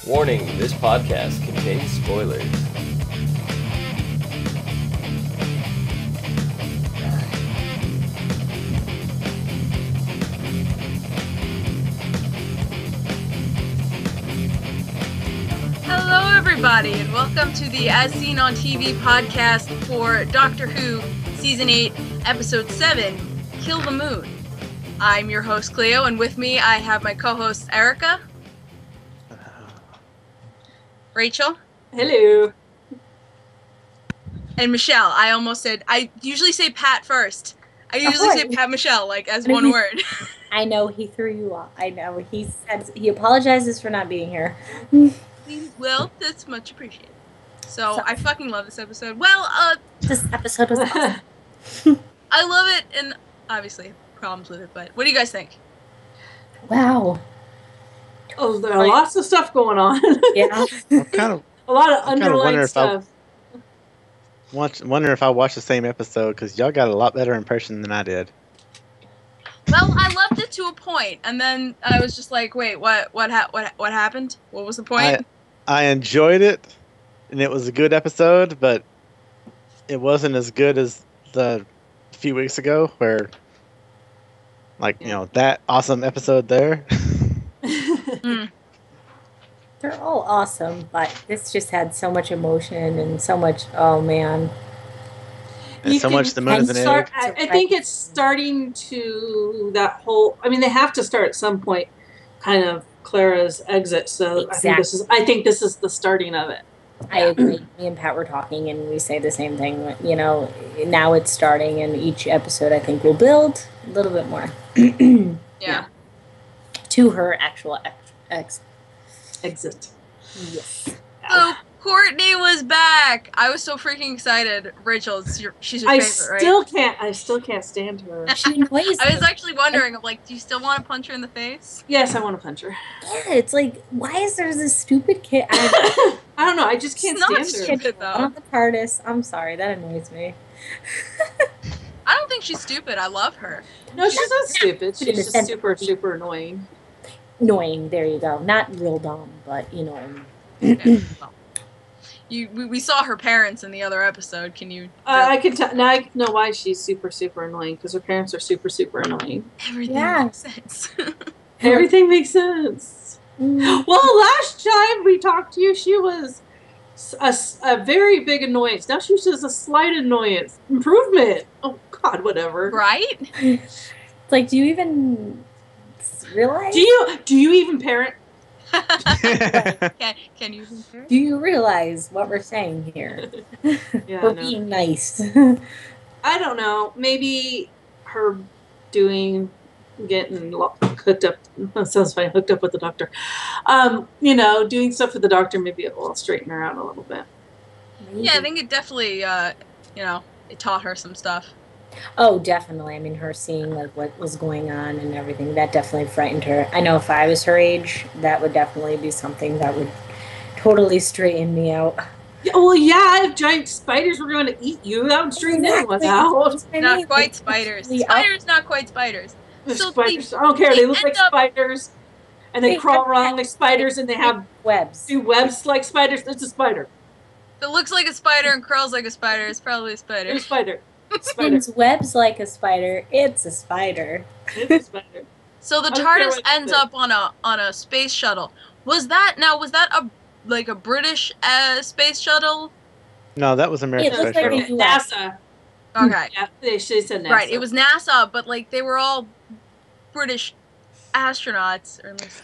Warning, this podcast contains spoilers. Hello everybody, and welcome to the As Seen on TV podcast for Doctor Who Season 8, Episode 7, Kill the Moon. I'm your host Cleo, and with me I have my co-host Erica. Rachel. Hello. And Michelle. I usually say Pat first. I usually say Pat Michelle, like, as one word. I know, he threw you off. I know, he apologizes for not being here. Well, that's much appreciated. So, I fucking love this episode. Well, this episode was awesome. I love it, and obviously problems with it, but what do you guys think? Wow. Oh, there are lots of stuff going on. Yeah. A lot of underlying stuff. Wonder if I watched the same episode, because y'all got a lot better impression than I did. Well, I loved it to a point, and then I was just like, wait, what happened? What was the point? I enjoyed it, and it was a good episode, but it wasn't as good as the few weeks ago, where, that awesome episode there. They're all awesome, but this just had so much emotion and so much, oh man. And so much the moon is an egg. I think it's starting to they have to start at some point, kind of Clara's exit. So exactly. I think this is the starting of it. I agree. Me and Pat were talking, and we say the same thing. You know, now it's starting, and each episode I think will build a little bit more. Yeah. To her actual exit. Yes. So Courtney was back. I was so freaking excited. Rachel, she's your favorite, right? I still can't stand her. She annoys I was actually wondering, I'm like, do you still want to punch her in the face? Yes, I want to punch her. Yeah, it's like, why is there this stupid kid? I don't know. I just can't stand her. Stupid, though. Not the TARDIS. I'm sorry, that annoys me. I don't think she's stupid. I love her. No, she's not stupid. She's just super, super annoying. Annoying, there you go. Not real dumb, but you know what I mean. Okay, well, we saw her parents in the other episode. Can you? I can tell. Now I know why she's super, super annoying, because her parents are super, super annoying. Everything makes sense. Everything makes sense. Well, last time we talked to you, she was a very big annoyance. Now she's just a slight annoyance. Improvement. Oh God, whatever. Right? It's like, do you even realize? Do you even parent? Can you even parent? Do you realize what we're saying here? Yeah, we're being nice. I don't know. Maybe her getting hooked up. That sounds funny. Hooked up with the doctor. Doing stuff with the doctor. Maybe it will straighten her out a little bit. Maybe. Yeah, I think it definitely, it taught her some stuff. Oh, definitely. I mean, her seeing like what was going on and everything, that definitely frightened her. I know if I was her age, that would definitely be something that would totally straighten me out. Well, yeah, if giant spiders were going to eat you, that would straighten anyone out. Not quite spiders. Spiders, not quite spiders. So spiders, I don't care. They look like spiders, and they crawl around like spiders, and they have webs. Do webs like spiders. It's a spider. If it looks like a spider and crawls like a spider, it's probably a spider. It's a spider. Spins webs like a spider. It's a spider. It's a spider. So the TARDIS ends up on a space shuttle. Was that a British space shuttle? No, that was American space shuttle. Like NASA. Okay. Yeah, they said NASA. Right, it was NASA, but like they were all British astronauts, or at least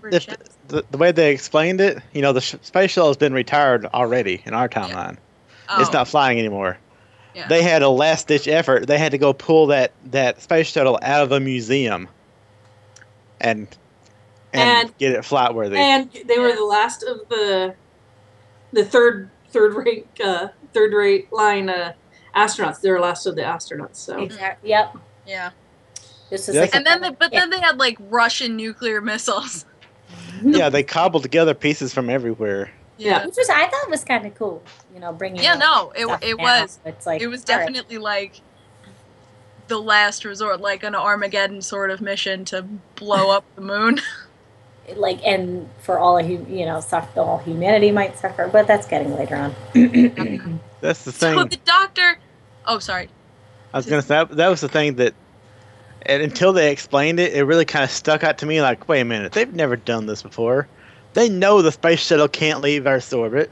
British the way they explained it, the space shuttle has been retired already in our timeline. Yeah. It's not flying anymore. Yeah. They had a last-ditch effort. They had to go pull that space shuttle out of a museum and get it flight-worthy. And they were the last of the third-rate line astronauts. They were last of the astronauts. So exactly. Yep. Yeah. Then they had like Russian nuclear missiles. Yeah, they cobbled together pieces from everywhere. Yeah, I thought was kind of cool. Bringing. Yeah, no, it was. It's like it was definitely like the last resort, like an Armageddon sort of mission to blow up the moon. Like, and for all all humanity might suffer, but that's getting later on. That's the thing. So the Doctor. Oh, sorry. I was gonna say that was the thing that, and until they explained it, it really kind of stuck out to me. Like, wait a minute, they've never done this before. They know the space shuttle can't leave Earth's orbit.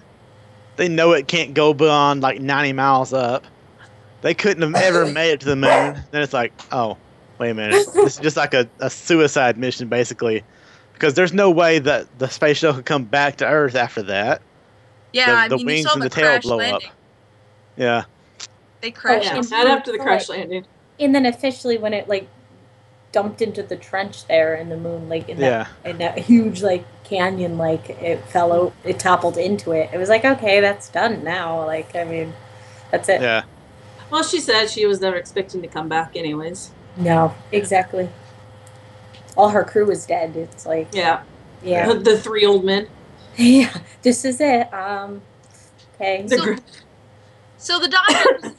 They know it can't go beyond like 90 miles up. They couldn't have ever made it to the moon. Then it's like, oh, wait a minute, this is just like a suicide mission basically. Because there's no way that the space shuttle could come back to Earth after that. Yeah, the wings and the tail blow landing. up. Yeah. They crashed. Not after the crash landing. And then officially when it like dumped into the trench there in the moon, like in that huge like canyon, like it it toppled into it. It was like, okay, that's done now. Like, I mean, that's it. Yeah. Well, she said she was never expecting to come back anyways. No, exactly. All her crew was dead. It's like, yeah. The 3 old men. Yeah, this is it. Okay. So the Doctor was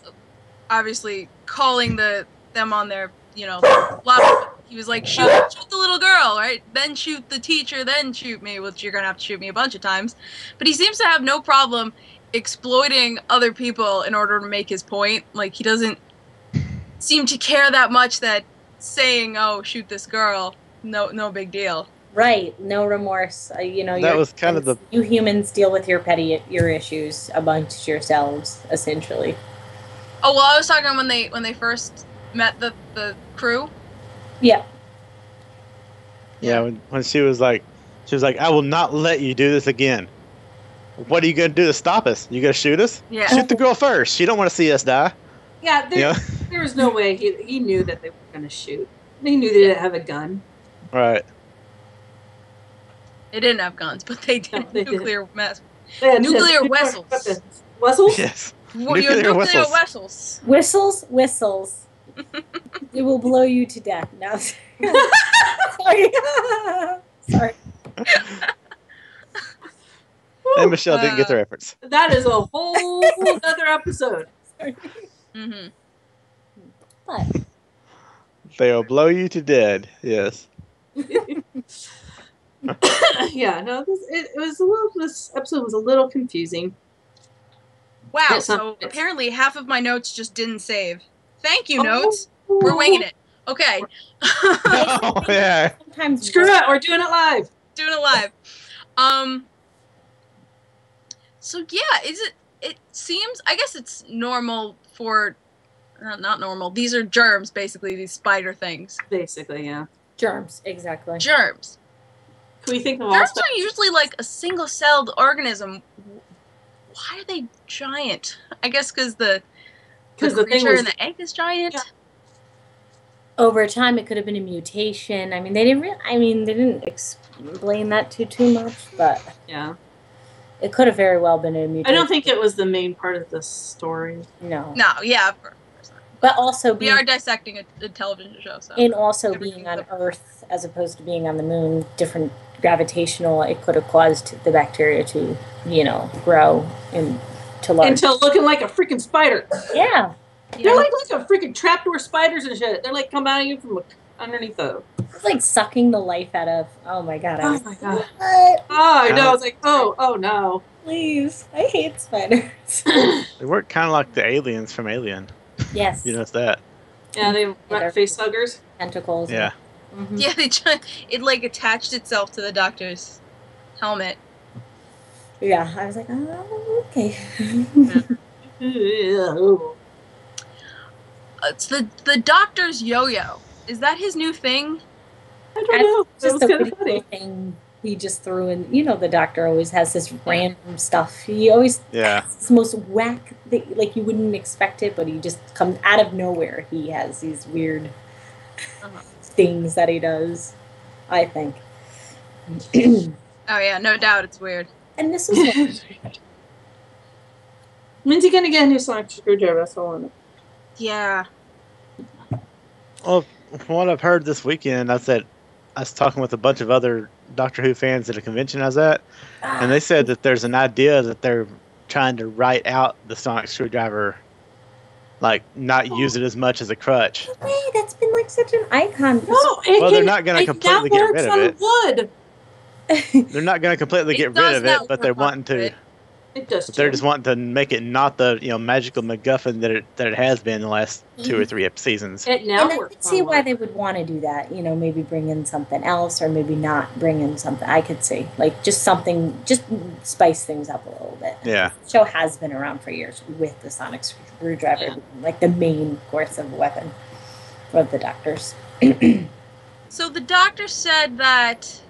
obviously calling them on their, blah. He was like, shoot the little girl, right? Then shoot the teacher, then shoot me, which you're gonna have to shoot me a bunch of times. But he seems to have no problem exploiting other people in order to make his point. Like, he doesn't seem to care that much that saying, oh, shoot this girl, no big deal. Right, no remorse. That was kind of you humans deal with your issues amongst yourselves, essentially. Oh well, I was talking when they first met the crew. Yeah. Yeah, when she was like, I will not let you do this again. What are you gonna do to stop us? You gonna shoot us? Yeah. Shoot the girl first. She don't want to see us die. Yeah, there was no way he knew that they were gonna shoot. They knew they didn't have a gun. Right. They didn't have guns, but they did nuclear vessels. Whistles? Yes. Nuclear whistles. Whistles. It will blow you to death. No. Sorry. And Michelle didn't get the reference. That is a whole other episode. Mm-hmm. But they'll blow you to dead. Yes. Yeah. No. This episode was a little confusing. Wow. So apparently half of my notes just didn't save. Thank you, notes. We're winging it. Okay. Oh, yeah. Sometimes screw it. We're doing it live. So yeah, it seems, I guess it's normal for, not normal, these are germs, basically, these spider things. Basically, yeah. Germs, exactly. Germs. Can we think of germs are usually like a single-celled organism. Why are they giant? I guess because the creature in the egg is giant. Yeah. Over time, it could have been a mutation. I mean, they didn't explain that too much, but yeah. It could have very well been a mutation. I don't think it was the main part of the story. No, yeah, of course not. But also, we are dissecting a television show, so. And also being on Earth as opposed to being on the moon, different gravitational, it could have caused the bacteria to, grow into large. Until looking like a freaking spider. Yeah. They're like a freaking trapdoor spiders and shit. They're like come out of you from underneath though. It's like sucking the life out of. Oh my god! Oh my god! What? Oh, I know. I was like, oh no! Please, I hate spiders. They work kind of like the aliens from Alien. Yes. You notice that? Yeah, they were face huggers. Tentacles. Yeah. Mm-hmm. Yeah, it like attached itself to the Doctor's helmet. Yeah, I was like, oh, okay. It's the Doctor's yo-yo. Is that his new thing? I don't know. Just a pretty cool thing he just threw in. The Doctor always has this random stuff. He always has this most whack thing, like you wouldn't expect it, but he just comes out of nowhere. He has these weird things that he does, I think. Oh yeah, no doubt it's weird. And this is when's he gonna get a new sonic screwdriver? That's all I know. Yeah. Well, from what I've heard this weekend, I was talking with a bunch of other Doctor Who fans at a convention I was at, and they said that there's an idea that they're trying to write out the sonic screwdriver like not use it as much as a crutch. Hey, that's been like such an icon. No, they're not going to completely get rid of it. Wood. They're not going to completely get rid of it, but they're wanting to. It does. They're just wanting to make it not the magical MacGuffin that it has been the last 2 or 3 seasons. It now and I could see why they would want to do that. Maybe bring in something else, or maybe not bring in something. I could see like just something, just spice things up a little bit. Yeah, the show has been around for years with the sonic screwdriver, like the main course of weapon for the doctors. So the doctor said that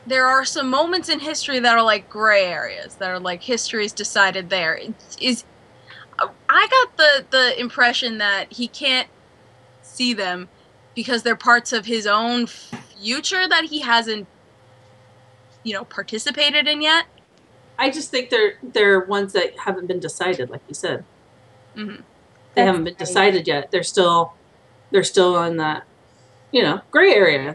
there are some moments in history that are like gray areas, that are like history's decided there. I got the impression that he can't see them because they're parts of his own future that he hasn't, participated in yet. I just think they're ones that haven't been decided, like you said. Mm-hmm. They haven't been decided yet. They're still on that, gray area.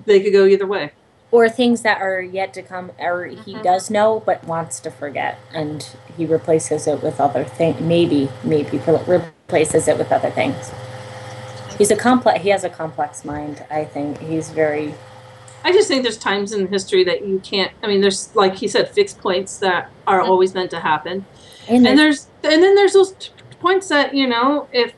They could go either way. Or things that are yet to come, or he does know but wants to forget, and he replaces it with other things. Maybe replaces it with other things. He has a complex mind. I think he's very. I just think there's times in history that you can't. I mean, there's, like he said, fixed points that are always meant to happen, and then there's those points that if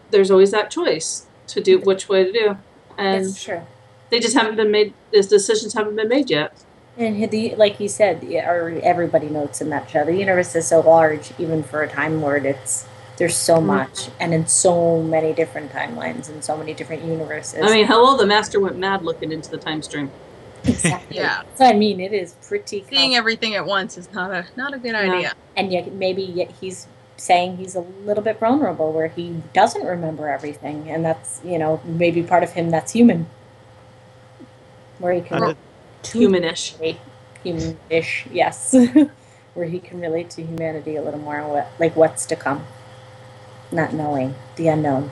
there's always that choice to do which way to do, and that's true. They just haven't been made. These decisions haven't been made yet. And like he said, or everybody notes in that show, the universe is so large, even for a Time Lord. There's so much, and in so many different timelines and so many different universes. I mean, hello, the Master went mad looking into the time stream. Exactly. Yeah. So I mean, it is pretty. Seeing everything at once is not a good idea. And yet he's saying he's a little bit vulnerable, where he doesn't remember everything, and that's maybe part of him that's human. Where he can humanish, yes, where he can relate to humanity a little more, like what's to come, not knowing the unknown.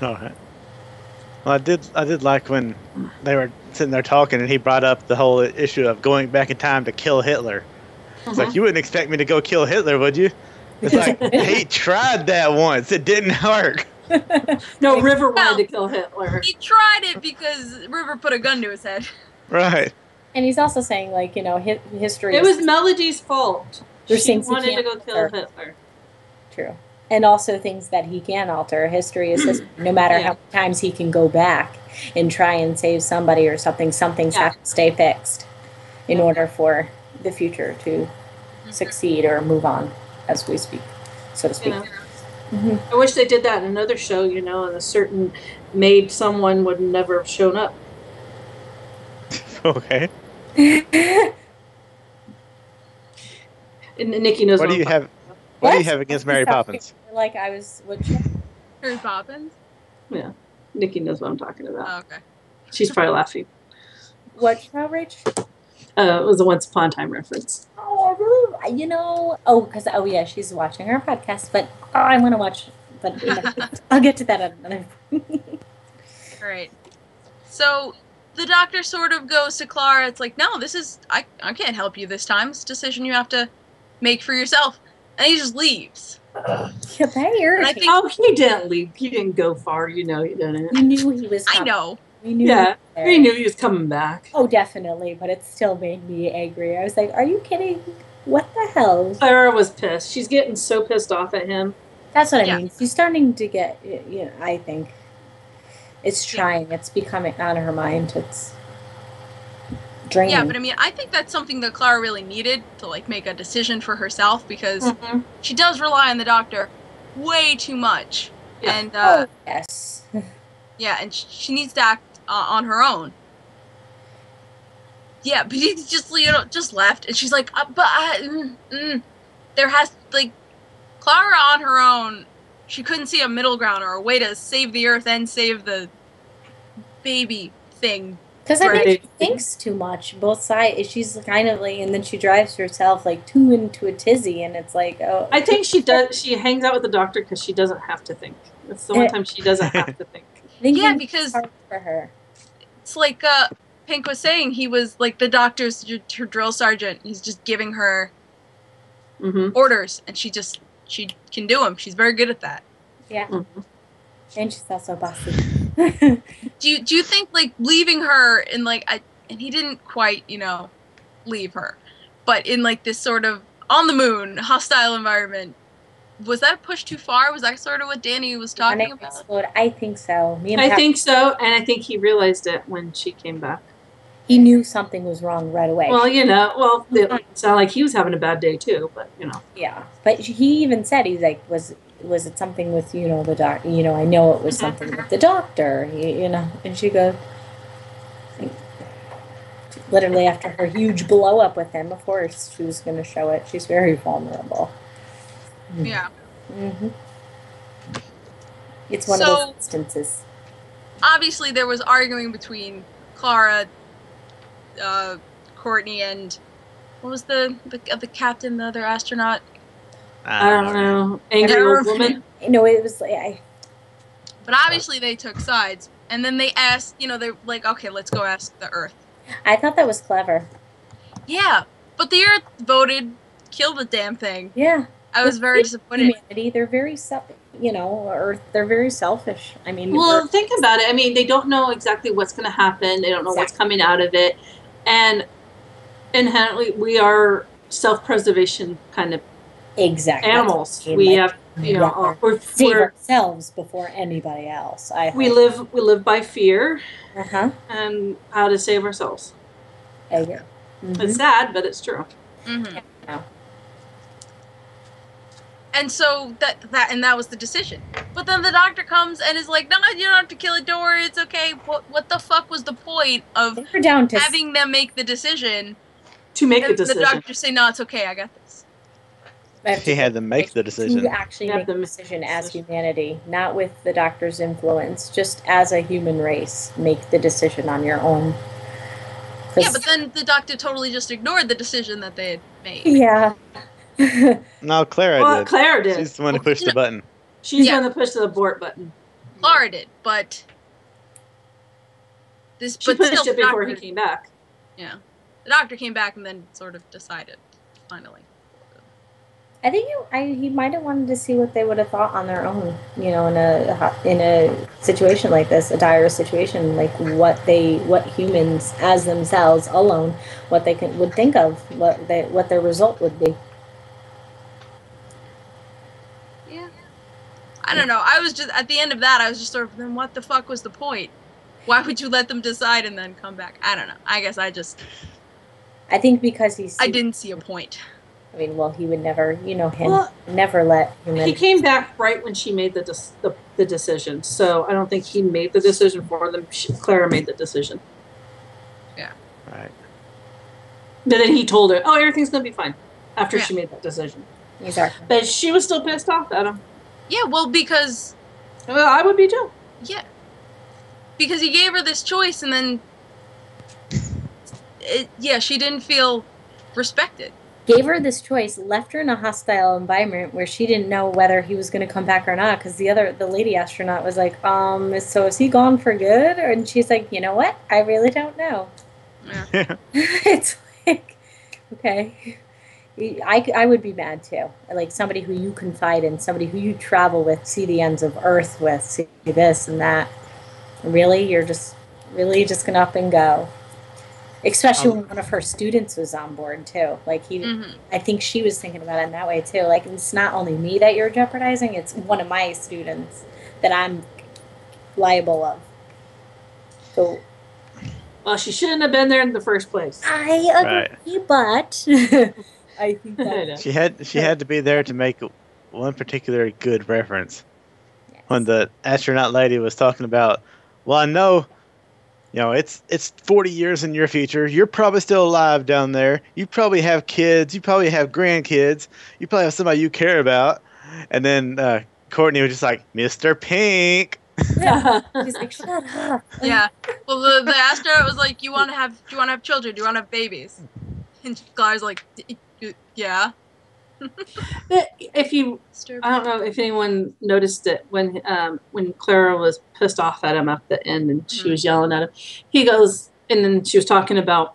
All right. Well, I did like when they were sitting there talking, and he brought up the whole issue of going back in time to kill Hitler. It's like, you wouldn't expect me to go kill Hitler, would you? It's like, he tried that once. It didn't work. No, River wanted to kill Hitler. He tried it because River put a gun to his head. Right. And he's also saying, like, history. It was Melody's fault. She wanted to go kill Hitler. True. And also things that he can alter. History is history. No matter how many times he can go back and try and save somebody or something, things have to stay fixed in order for the future to succeed or move on, as we speak, so to speak. I wish they did that in another show, and a certain maid someone would never have shown up. Okay. And Nikki knows what do you have. What do you have against Mary Poppins? Like I was, Mary Poppins? Yeah, Nikki knows what I'm talking about. Oh, okay. She's probably laughing. What show, Rach? It was a Once Upon a Time reference. Oh, I really, because she's watching our podcast, but I want to watch, but I'll get to that at another point. All right. So the doctor sort of goes to Clara. It's like, no, I can't help you this time. It's a decision you have to make for yourself. And he just leaves. Yeah, that irritating. He didn't leave. He didn't go far. He didn't. He knew he was coming. I know. He knew he was coming back. Oh, definitely, but it still made me angry. I was like, are you kidding? What the hell? Clara was pissed. She's getting so pissed off at him. That's what I mean. She's starting to get, I think it's trying. It's becoming on her mind. It's draining. Yeah, but I mean, I think that's something that Clara really needed to, like, make a decision for herself, because she does rely on the doctor way too much. Yeah. And, yes. Yeah, and she needs to act on her own. Yeah, but he just left, and she's like, there has, like, Clara on her own, she couldn't see a middle ground or a way to save the Earth and save the baby thing. Because I think she thinks too much, both sides. She's kind of like, and then she drives herself, like, too into a tizzy, and it's like, oh. I think she does, she hangs out with the doctor because she doesn't have to think. It's the one time she doesn't have to think. Yeah, because hard for her. It's like Pink was saying, he was like the doctor's her drill sergeant. He's just giving her orders, and she can do them. She's very good at that. Yeah. Mm-hmm. And she's also bossy. Do you think, like, leaving her in, like, and he didn't quite, leave her, but in, like, this sort of on the moon, hostile environment, was that a push too far? Was that sort of what Danny was talking about? I think so. I think so, and I think he realized it when she came back. He knew something was wrong right away. Well, it sounded like he was having a bad day too, but Yeah, but he even said, he's like, was it something with, the doctor? I know it was something with the doctor, and she goes, literally after her huge blow up with him, of course she was going to show it. She's very vulnerable. Yeah. Mm-hmm. It's one of those instances. Obviously there was arguing between Clara, Courtney, and what was the captain, the other astronaut? I don't know. Angry old woman? No, it was like But obviously they took sides, and then they asked, they're like, okay, let's go ask the Earth. I thought that was clever. Yeah, but the Earth voted kill the damn thing. Yeah. I was very disappointed. Humanity, they're very Earth, they're very selfish. I mean, well, think about it. I mean, they don't know exactly what's going to happen. They don't know what's coming out of it, and inherently, we are self-preservation kind of animals. We have, save ourselves before anybody else. We live by fear, and how to save ourselves. Yeah. Mm-hmm. It's sad, but it's true. Mm-hmm. Yeah. And so that was the decision. But then the doctor comes and is like, no, you don't have to kill it, don't worry, it's okay. What the fuck was the point of having them make the decision? To make the decision. The doctor say, no, it's okay, I got this. He had to make the decision. To actually make the decision as humanity, not with the doctor's influence, just as a human race, make the decision on your own. Yeah, but then the doctor totally just ignored the decision that they had made. Yeah. No, Clara did. Clara did. She's the one who pushed the button. She's the one that pushed the abort button. Clara did, but she pushed it before he came back. Yeah, the doctor came back and then sort of decided, finally. I think he might have wanted to see what they would have thought on their own, in a situation like this, a dire situation, like what humans as themselves alone, what they would think of, what their result would be. Yeah, I don't know. I was just at the end of that. I was just sort of, then what the fuck was the point? Why would you let them decide and then come back? I don't know. I guess I think because I didn't see a point. I mean, well, he would never, never let humanity. He came back right when she made the decision. So I don't think he made the decision for them. Clara made the decision. Yeah. Right. But then he told her, "Oh, everything's gonna be fine," after she made that decision. Exactly. But she was still pissed off at him. Yeah, well, because. Well, I would be too. Yeah. Because he gave her this choice, and then. She didn't feel respected. Gave her this choice, left her in a hostile environment where she didn't know whether he was going to come back or not, because the lady astronaut was like, so is he gone for good? And she's like, you know what? I really don't know. Yeah. It's like, okay. I would be mad too. Like somebody who you confide in, somebody who you travel with, see the ends of Earth with, see this and that. Really? You're just going to up and go. Especially when one of her students was on board too. Like I think she was thinking about it in that way too. Like it's not only me that you're jeopardizing; it's one of my students that I'm liable of. So, well, she shouldn't have been there in the first place. I agree, but I think that she had to be there to make one particular good reference. Yes. When the astronaut lady was talking about, well, I know. It's 40 years in your future. You're probably still alive down there. You probably have kids. You probably have grandkids. You probably have somebody you care about. And then Courtney was just like, Mr. Pink. Yeah. She's like, shut up. Yeah. Well, the astronaut was like, do you want to have children? Do you want to have babies? And Clara's like, yeah. I don't know if anyone noticed it when Clara was pissed off at him at the end and she was yelling at him. He goes, and then she was talking about,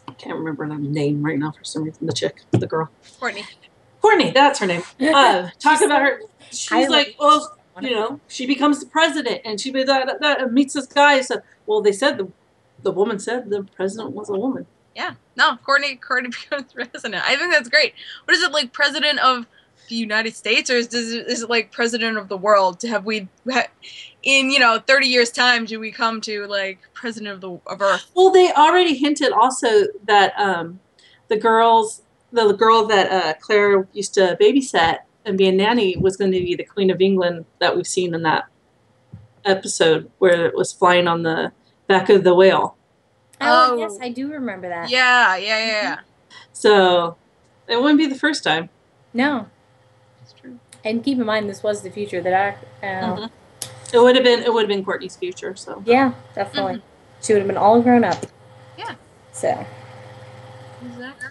I can't remember her name right now for some reason, the girl. Courtney. Courtney, that's her name. Talk about her. She's like, well, she becomes the president, and she meets this guy. So, well, they said the woman said the president was a woman. Yeah. No, Courtney becomes president. I think that's great. What is it, like, president of the United States, or is it like president of the world? In 30 years time, do we come to like president of Earth? Well, they already hinted also that the girl that Claire used to babysit and be a nanny was going to be the Queen of England that we've seen in that episode where it was flying on the back of the whale. Oh, yes, I do remember that. Yeah. So it wouldn't be the first time. No. That's true. And keep in mind, this was the future that It would have been Courtney's future. So yeah, definitely. Mm-hmm. She would have been all grown up. Yeah. So. Exactly.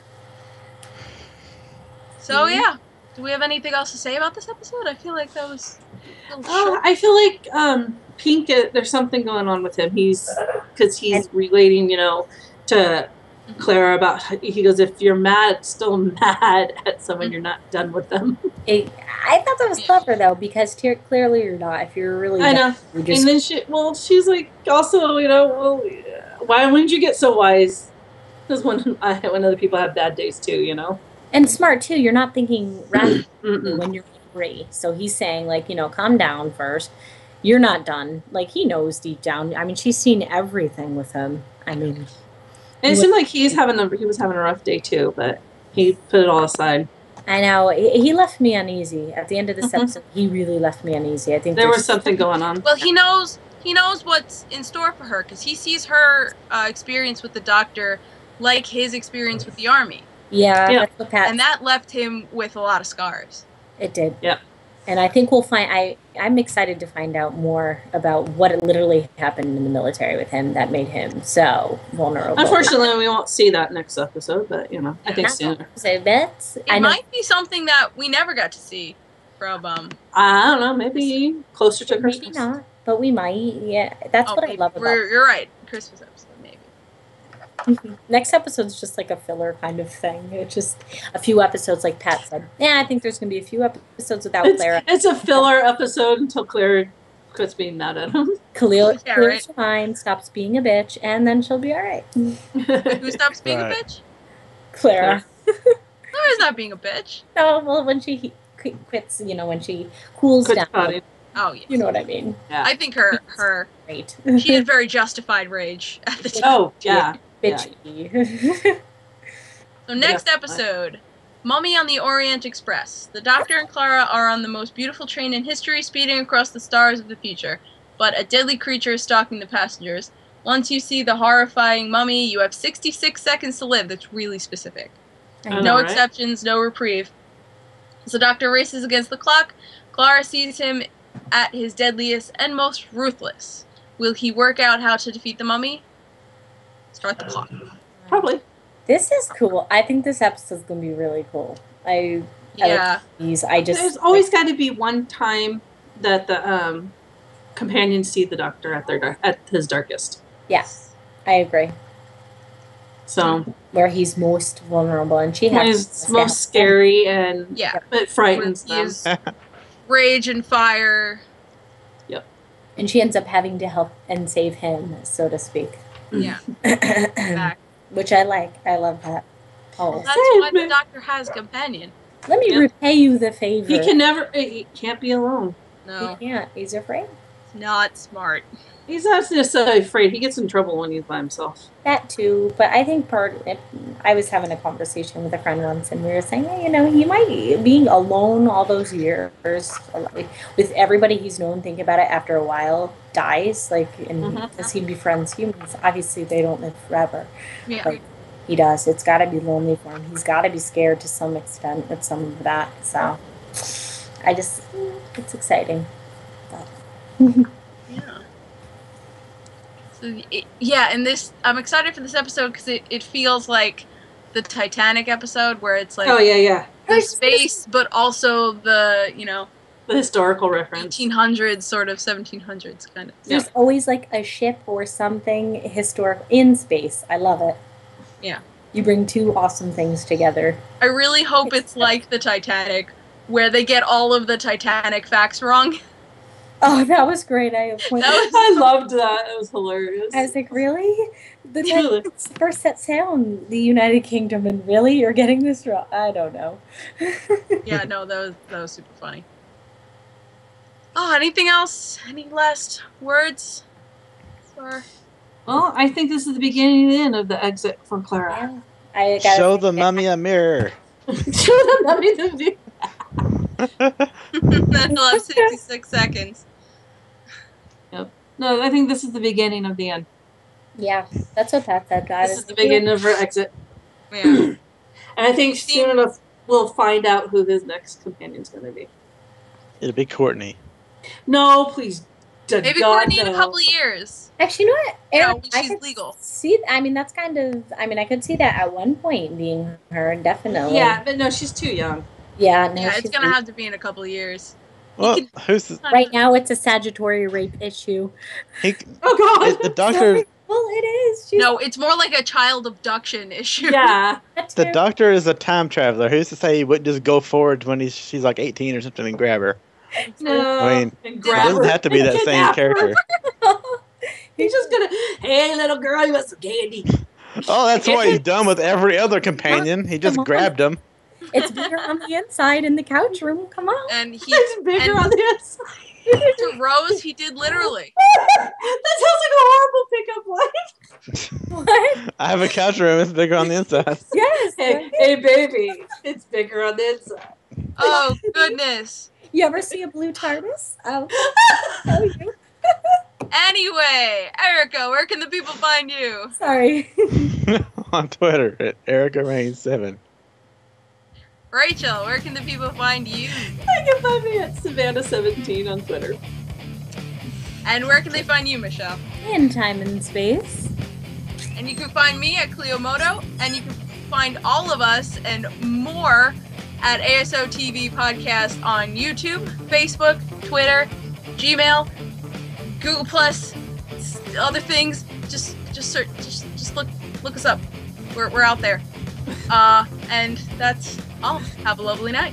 So yeah, do we have anything else to say about this episode? I feel like that was. I feel like Pink. There's something going on with him. He's relating, to Clara about. He goes, if you're still mad at someone, you're not done with them. I thought that was clever though, because clearly you're not. If you're really, I know. And then she's like, also, why wouldn't you get so wise? Because when other people have bad days too, And smart too. You're not thinking rationally when you're angry. So he's saying, like, calm down first. You're not done. Like, he knows deep down. I mean, she's seen everything with him. I mean, and it seemed like he was having a rough day too, but he put it all aside. I know. He left me uneasy at the end of this episode. He really left me uneasy. I think there was something going on. Well, he knows what's in store for her because he sees her experience with the doctor like his experience with the army. Yeah. That's what Pat. And that left him with a lot of scars. It did. Yeah. And I think we'll find. I'm excited to find out more about what literally happened in the military with him that made him so vulnerable. Unfortunately, we won't see that next episode, but I think soon. It might be something that we never got to see from. I don't know. Maybe closer to Christmas. Maybe not, but we might. Yeah, that's what I love about. You're right. Christmas episode. Next episode's just like a filler kind of thing. It's just a few episodes, like Pat said. Yeah, I think there's going to be a few episodes without Clara. It's a filler episode until Clara quits being mad at him. Clara's fine, stops being a bitch, and then she'll be all right. Who stops being a bitch? Clara. Clara's not being a bitch. No, well, when she quits, when she cools down. Potty. Oh, yes. You know what I mean? Yeah. I think her Great. She had very justified rage at the time. Oh, yeah. Bitchy. Yeah. So next episode, Mummy on the Orient Express. The Doctor and Clara are on the most beautiful train in history, speeding across the stars of the future. But a deadly creature is stalking the passengers. Once you see the horrifying mummy, you have 66 seconds to live. That's really specific. No exceptions, no reprieve. As the Doctor races against the clock, Clara sees him at his deadliest and most ruthless. Will he work out how to defeat the mummy? Start the clock. Probably. This is cool. I think this episode's going to be really cool. I like these. There's always got to be one time that the companions see the Doctor at his darkest. Yes, I agree. So where he's most vulnerable, and he's most scary, and it frightens them. Rage and fire. Yep. And she ends up having to help and save him, so to speak. Yeah. Which I like. I love that. Oh. That's why the Doctor has a companion. Let me repay you the favor. He can't be alone. No. He can't. He's afraid. He's not smart. He's not necessarily afraid. He gets in trouble when he's by himself. That too. But I think I was having a conversation with a friend once, and we were saying, he might, being alone all those years, with everybody he's known, think about it, after a while, dies, does he befriends humans? Obviously, they don't live forever. Yeah. But he does. It's got to be lonely for him. He's got to be scared to some extent with some of that. So, it's exciting. And I'm excited for this episode because it feels like the Titanic episode where it's like the space, but also the the historical reference, 1800s sort of 1700s kind of. There's always like a ship or something historical in space. I love it. Yeah. You bring two awesome things together. I really hope it's like the Titanic, where they get all of the Titanic facts wrong. Oh, that was great. I loved that. It was hilarious. I was like, really? The Titanic's first set sail in the United Kingdom, and really? You're getting this wrong? I don't know. Yeah, no, that was super funny. Oh, anything else? Any last words? Well, I think this is the beginning and the end of the exit for Clara. Yeah. Show the mummy a mirror. Show the mummy the mirror. That'll have 66 seconds. Yep. No, I think this is the beginning of the end. Yeah, that's what Pat said. This is the beginning of her exit. Yeah. And I think soon enough we'll find out who his next companion's going to be. It'll be Courtney. No, please. Maybe Courtney in a couple of years. Actually, you know what? Eric, when she's legal. That's kind of. I mean, I could see that at one point being her, definitely. Yeah, but no, she's too young. Yeah, no. Yeah, it's gonna have to be in a couple of years. Well, right now it's a statutory rape issue. Oh God! The Doctor. Well, it is. No, it's more like a child abduction issue. Yeah. The Doctor is a time traveler. Who's to say he wouldn't just go forward when she's like 18 or something and grab her? No. I mean, it doesn't have to be that same character. He's just gonna, hey, little girl, you want some candy? Oh, that's what he's done with every other companion. He just grabbed them. It's bigger on the inside in the couch room. Come on. And he's bigger on the inside. To Rose, he did literally. That sounds like a horrible pickup line. What? I have a couch room. It's bigger on the inside. Yes. Hey, baby, it's bigger on the inside. Oh, goodness. You ever see a blue TARDIS? I'll tell you. Anyway, Erica, where can the people find you? Sorry. On Twitter at Erica Rain 7. Rachel, where can the people find you? I can find me at Savannah17 on Twitter. And where can they find you, Michelle? In time and space. And you can find me at Cleomoto, and you can find all of us and more at ASO TV Podcast on YouTube, Facebook, Twitter, Gmail, Google Plus, other things. Just search, just look us up. We're out there. And that's all. Have a lovely night.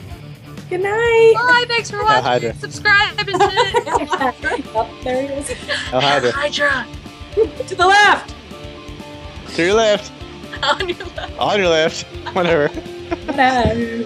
Good night. Bye. Thanks for watching. Subscribe and shit. Oh, there he is. Hydra. To the left. To your left. On your left. On your left. Whatever. Whatever.